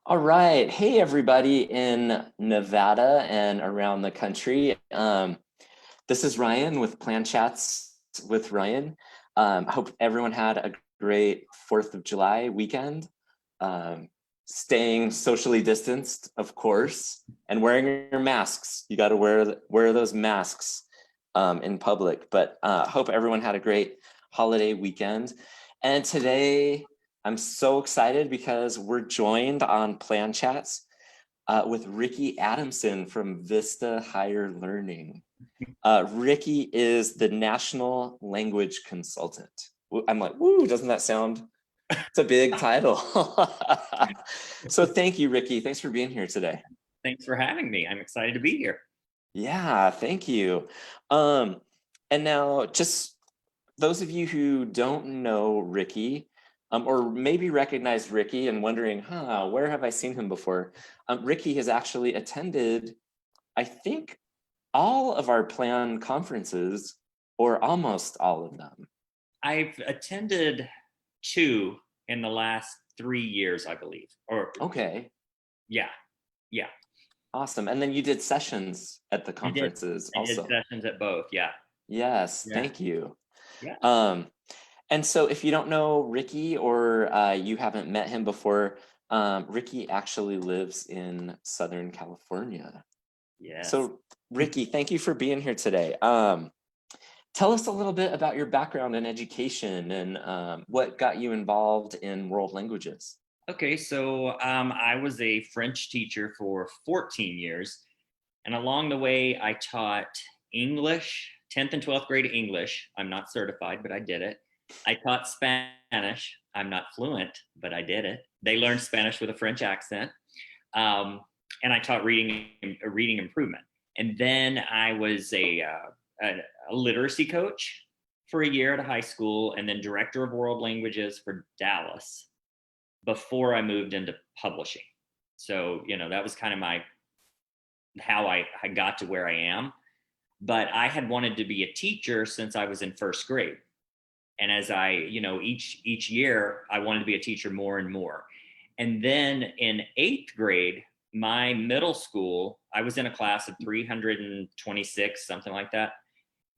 All right. Hey, everybody in Nevada and around the country. This is Ryan with Plan Chats with Ryan. Hope everyone had a great 4th of July weekend. Um, Staying socially distanced, of course, and wearing your masks. You got to wear those masks in public. But hope everyone had a great holiday weekend. And today, I'm so excited because we're joined on Plan Chats with Ricky Adamson from Vista Higher Learning. Ricky is the National Language Consultant. I'm like, woo, doesn't that sound, it's a big title. So thank you, Ricky. Thanks for being here today. Thanks for having me. I'm excited to be here. Yeah, thank you. And now just those of you who don't know Ricky, or maybe recognize Ricky and wondering, where have I seen him before? Ricky has actually attended, I think, all of our plan conferences, or almost all of them. I've attended two in the last 3 years, I believe. Or Okay, yeah, yeah. awesome. And then you did sessions at the I did. conferences I did also. sessions at both. Yeah, Yes, yeah, thank you. yeah. Um, and so if you don't know Ricky or you haven't met him before, Ricky actually lives in Southern California. Yes. So Ricky, thank you for being here today. Tell us a little bit about your background in education and what got you involved in world languages. Okay, so I was a French teacher for 14 years, and along the way, I taught English, 10th and 12th grade English. I'm not certified, but I did it. I taught Spanish. I'm not fluent, but I did it. They learned Spanish with a French accent. Um, and I taught reading improvement. And then I was a literacy coach for a year at a high school, and then director of world languages for Dallas before I moved into publishing. So that was kind of my how I got to where I am. But I had wanted to be a teacher since I was in first grade. And as I, each year I wanted to be a teacher more and more. And then in eighth grade, my middle school, I was in a class of 326, something like that.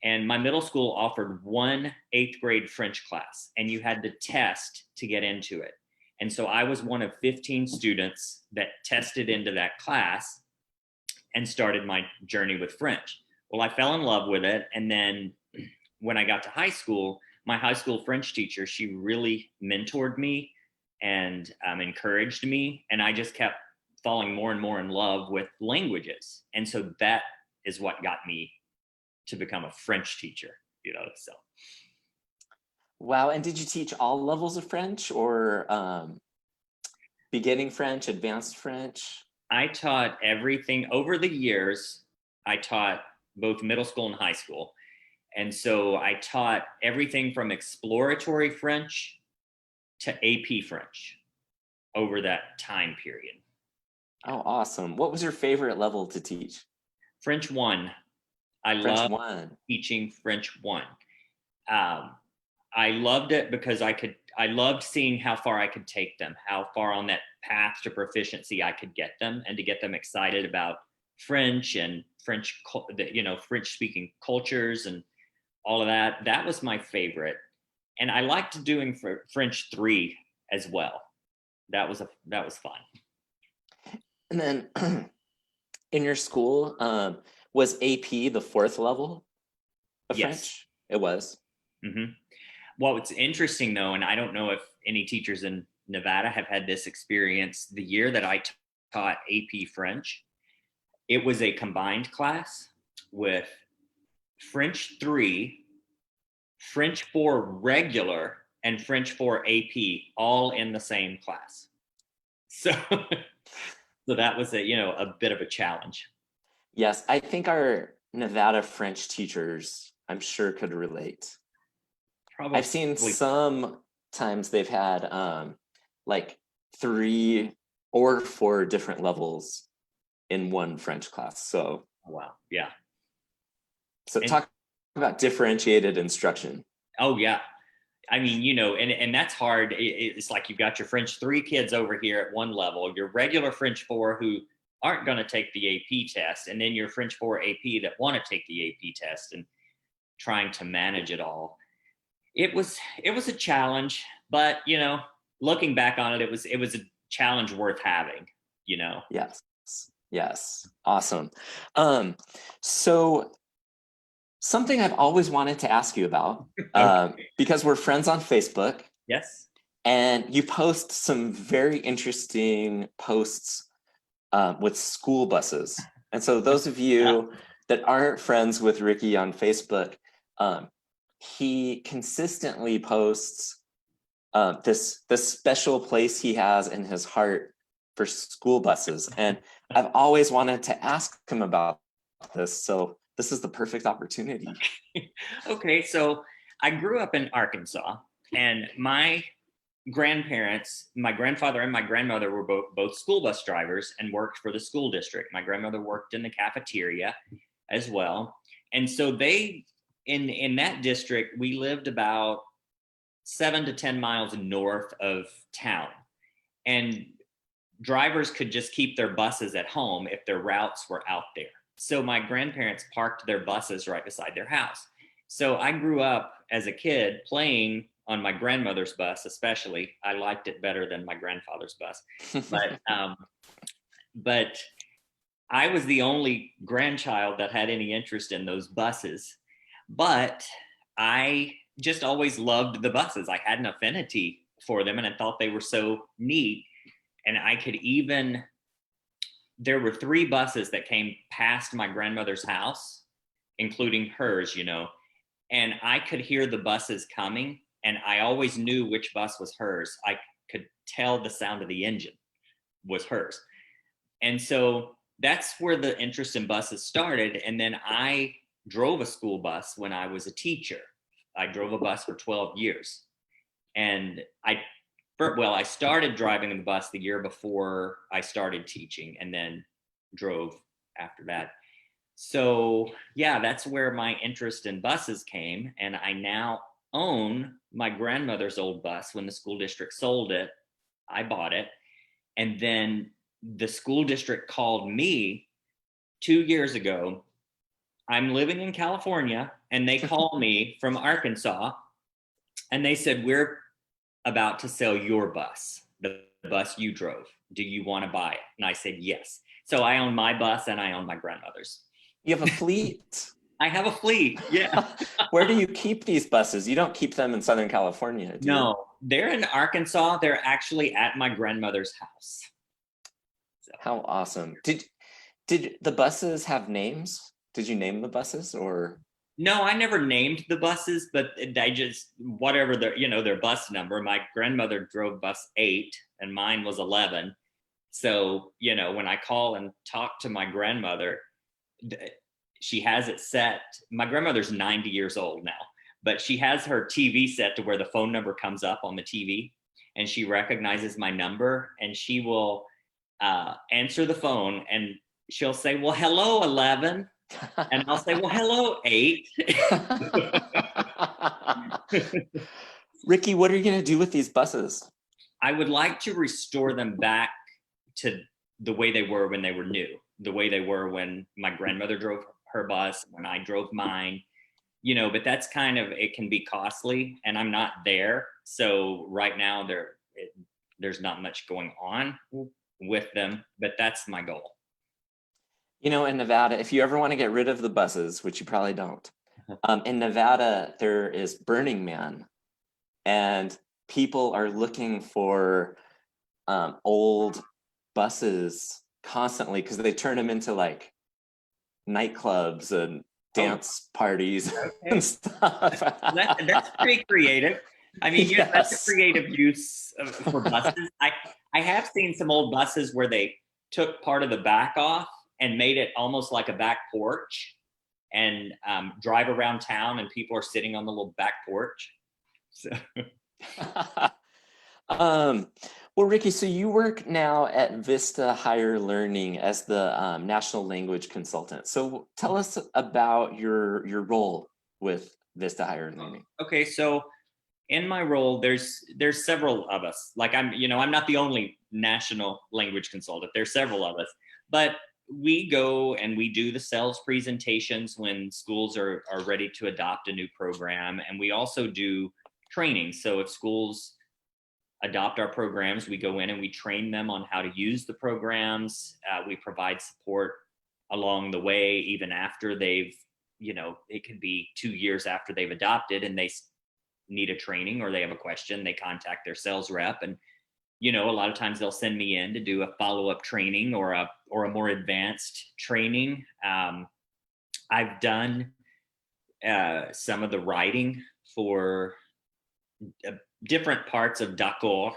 And my middle school offered one eighth grade French class, and you had to test to get into it. And so I was one of 15 students that tested into that class and started my journey with French. Well, I fell in love with it. And then when I got to high school, my high school French teacher, she really mentored me and encouraged me. And I just kept falling more and more in love with languages. And so that is what got me to become a French teacher. Wow, and did you teach all levels of French or beginning French, advanced French? I taught everything over the years. I taught both middle school and high school. And so I taught everything from exploratory French to AP French over that time period. Oh, awesome. What was your favorite level to teach? French 1. I French love 1. teaching French 1. Um, I loved it because I loved seeing how far I could take them, how far on that path to proficiency I could get them, and to get them excited about French and French speaking cultures and all of that. That was my favorite. And I liked doing French 3 as well. That was fun. And then in your school, was AP the 4th level of Yes. French? It was. Mm-hmm. Well, it's interesting though, and I don't know if any teachers in Nevada have had this experience. The year that I taught AP French, it was a combined class with French 3, French 4 regular, and French 4 AP all in the same class. So, so that was a bit of a challenge. Yes, I think our Nevada French teachers, I'm sure, could relate. Probably. I've seen some times they've had like 3 or 4 different levels in one French class. So, Wow. Yeah. so And talk about differentiated instruction. oh yeah, I mean, and that's hard. It's like you've got your French 3 kids over here at one level, your regular French 4 who aren't going to take the AP test, and then your French 4 AP that want to take the AP test, and trying to manage it all. It was a challenge, but looking back on it, it was a challenge worth having. Yes. Yes. Awesome. So something I've always wanted to ask you about, Okay. because we're friends on Facebook, Yes. and you post some very interesting posts with school buses. And so those of Yeah. you that aren't friends with Ricky on Facebook, he consistently posts this special place he has in his heart for school buses. And I've always wanted to ask him about this. So this is the perfect opportunity. Okay, so I grew up in Arkansas, and my grandparents, my grandfather and my grandmother, were both school bus drivers and worked for the school district. My grandmother worked in the cafeteria as well. And so they, in that district, we lived about 7 to 10 miles north of town. And drivers could just keep their buses at home if their routes were out there. So my grandparents parked their buses right beside their house. So I grew up as a kid playing on my grandmother's bus, especially. I liked it better than my grandfather's bus. But but I was the only grandchild that had any interest in those buses. But I just always loved the buses. I had an affinity for them, and I thought they were so neat. And I could even, there were 3 buses that came past my grandmother's house, including hers, and I could hear the buses coming, and I always knew which bus was hers. I could tell the sound of the engine was hers. And so that's where the interest in buses started. And then I drove a school bus when I was a teacher. I drove a bus for 12 years. And I started driving the bus the year before I started teaching, and then drove after that. So yeah, that's where my interest in buses came. And I now own my grandmother's old bus. When the school district sold it, I bought it. And then the school district called me 2 years ago. I'm living in California, and they called me from Arkansas, and they said, "We're about to sell your bus, the bus you drove. Do you want to buy it?" And I said, yes. So I own my bus and I own my grandmother's. You have a fleet. I have a fleet. Yeah. Where do you keep these buses? You don't keep them in Southern California, do you? No, they're in Arkansas. They're actually at my grandmother's house. So. How awesome. Did the buses have names? Did you name the buses, or? No, I never named the buses, but I just, whatever their bus number. My grandmother drove bus 8 and mine was 11. So, when I call and talk to my grandmother, she has it set. My grandmother's 90 years old now, but she has her TV set to where the phone number comes up on the TV, and she recognizes my number, and she will answer the phone, and she'll say, "Well, hello, 11." And I'll say, "Well, hello, 8." Ricky, what are you going to do with these buses? I would like to restore them back to the way they were when they were new, the way they were when my grandmother drove her bus, when I drove mine, but that's it can be costly, and I'm not there. So right now there's not much going on with them, but that's my goal. In Nevada, if you ever want to get rid of the buses, which you probably don't, in Nevada, there is Burning Man, and people are looking for old buses constantly because they turn them into like nightclubs and dance parties and stuff. That's pretty creative. I mean, yes. That's a creative use for buses. I have seen some old buses where they took part of the back off and made it almost like a back porch, and drive around town, and people are sitting on the little back porch. So. Well, Ricky, so you work now at Vista Higher Learning as the national language consultant. So tell us about your role with Vista Higher Learning. Okay, so In my role, there's several of us. Like I'm not the only national language consultant. There's several of us, but we go and we do the sales presentations when schools are ready to adopt a new program, and we also do training. So if schools adopt our programs, we go in and we train them on how to use the programs. We provide support along the way, even after they've, it could be 2 years after they've adopted and they need a training or they have a question, they contact their sales rep. And, a lot of times they'll send me in to do a follow-up training or a more advanced training. I've done some of the writing for different parts of D'accord,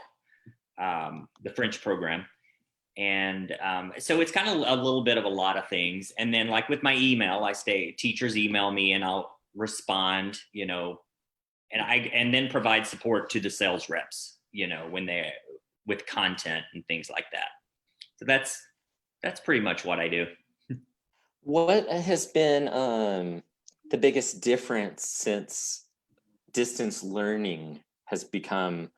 the French program. And so it's kind of a little bit of a lot of things. And then like with my email, teachers email me and I'll respond, and then provide support to the sales reps, with content and things like that. So that's pretty much what I do. What has been the biggest difference since distance learning has become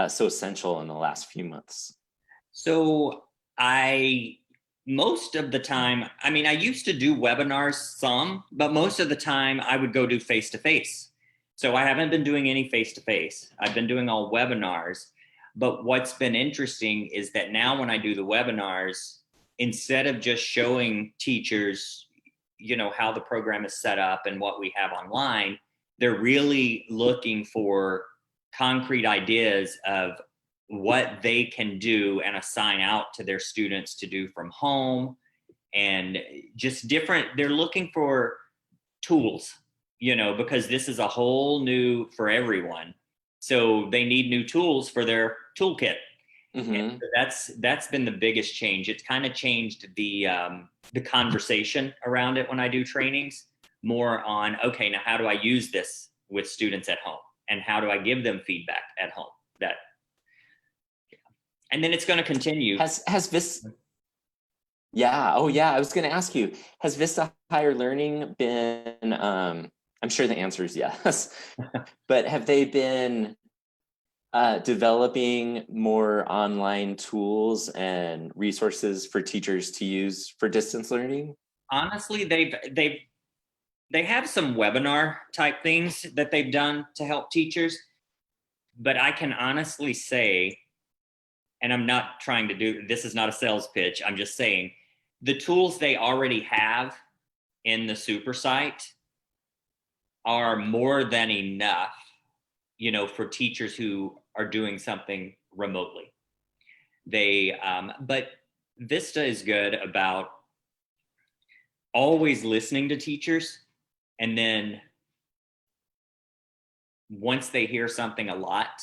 so essential in the last few months? So most of the time, I used to do webinars some, but most of the time I would go do face-to-face. So I haven't been doing any face-to-face. I've been doing all webinars. But what's been interesting is that now when I do the webinars, instead of just showing teachers, how the program is set up and what we have online, they're really looking for concrete ideas of what they can do and assign out to their students to do from home, and just they're looking for tools, because this is a whole new for everyone. So they need new tools for their toolkit. Mm-hmm. And so that's been the biggest change. It's kind of changed the conversation around it when I do trainings, more on, okay, now how do I use this with students at home? And how do I give them feedback at home? And then it's going to continue. Has Vista? Yeah. Oh, yeah. I was going to ask you, has Vista Higher Learning been? I'm sure the answer is yes. But have they been developing more online tools and resources for teachers to use for distance learning? Honestly, they have some webinar type things that they've done to help teachers, but I can honestly say, and I'm not trying to this is not a sales pitch, I'm just saying the tools they already have in the super site are more than enough, for teachers who are doing something remotely. But Vista is good about always listening to teachers, and then once they hear something a lot,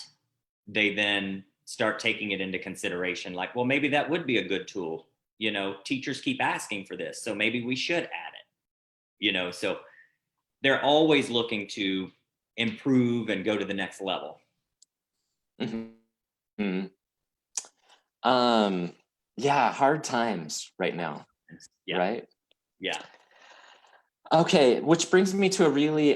they then start taking it into consideration. Like, well, maybe that would be a good tool. Teachers keep asking for this, so maybe we should add it. So they're always looking to improve and go to the next level. Mm-hmm. Yeah, hard times right now. Yeah. Right? Yeah. Okay, which brings me to a really,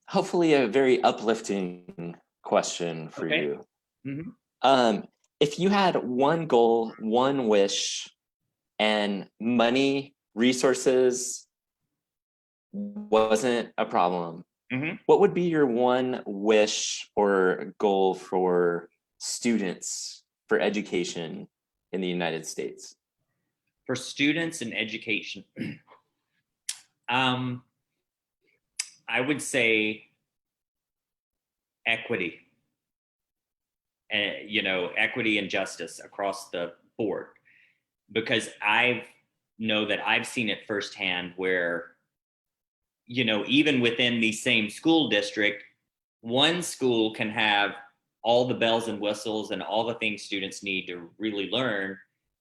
hopefully a very uplifting question for you. Mm-hmm. If you had one goal, one wish, and money, resources wasn't a problem, Mm-hmm. what would be your one wish or goal for students for education in the United States? For students in education, I would say equity, equity and justice across the board, because I know that I've seen it firsthand where, even within the same school district, one school can have all the bells and whistles and all the things students need to really learn,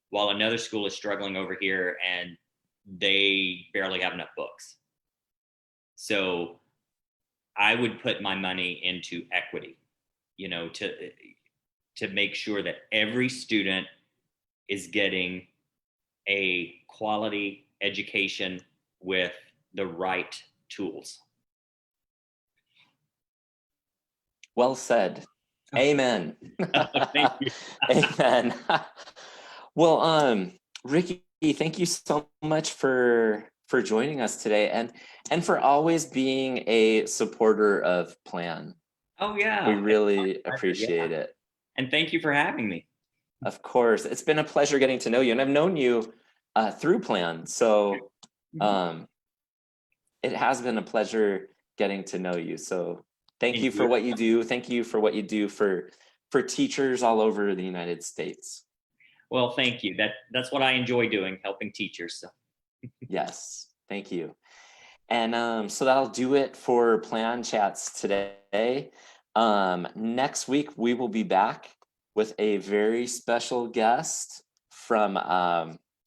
while another school is struggling over here and they barely have enough books. So I would put my money into equity, to make sure that every student is getting a quality education with the right tools. Well said. Amen. Thank you. Amen. Well, Ricky, thank you so much for joining us today and for always being a supporter of Plan. Oh yeah. We It's my really pleasure. Yeah. appreciate it. And thank you for having me. Of course, it's been a pleasure getting to know you, and I've known you through Plan. So um, it has been a pleasure getting to know you. So thank Thank you for you. what you do. Thank you for what you do for teachers all over the United States. Well, thank you. That's what I enjoy doing, helping teachers. So Yes, thank you. And so that'll do it for Plan Chats today. Next week, we will be back with a very special guest from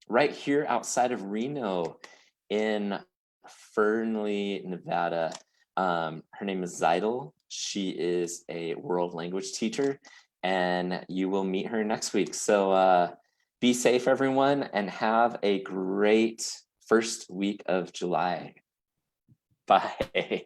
right here outside of Reno in Fernley, Nevada. Her name is Zeidel. She is a world language teacher, and you will meet her next week. So be safe, everyone, and have a great first week of July. Bye.